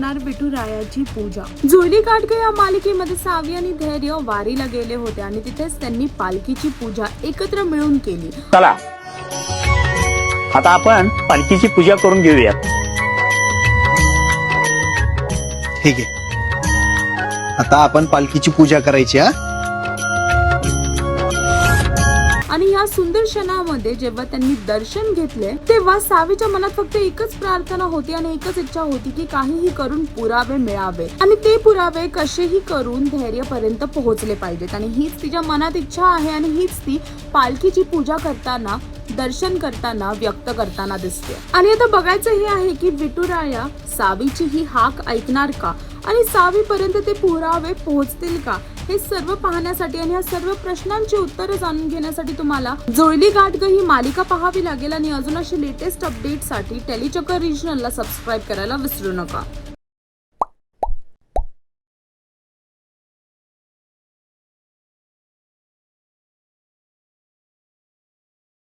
होणार विठुरायाची पूजा। जुळली गाठगे या मालिकेमध्ये सावी आणि धैर्य वारीला गेले होते आणि तिथेच त्यांनी पालखीची पूजा एकत्र मिळून केली। चला आता आपण पालखीची पूजा करून घेऊयात। ठीक आहे, आता आपण पालखीची पूजा करायची। आणि या सुंदर क्षणामध्ये जेव्हा त्यांनी दर्शन घेतले तेव्हा सावीच्या मनात फक्त एकच प्रार्थना होती आणि एकच इच्छा होती की काहीही करून पुरावे मिळावे आणि ते पुरावे कसेही करून धैर्यपर्यंत पोहोचले पाहिजेत। आणि हीच तिच्या मनात इच्छा आहे आणि हीच ती पालखीची पूजा करताना दर्शन करताना व्यक्त करताना दिसते। आणि आता बघायचं हे आहे की विठुराया सावीची ही हाक ऐकणार का आणि सावीपर्यंत ते पुरावे पोहोचतील का, हे सर्व पाहण्यासाठी आणि या सर्व प्रश्नांची उत्तरं जाणून घेण्यासाठी तुम्हाला जुळली गाठगे ही मालिका पाहावी लागेल। आणि अजून अशी लेटेस्ट अपडेटसाठी टेलीचक्कर रिजनलला सबस्क्राईब करायला विसरू नका।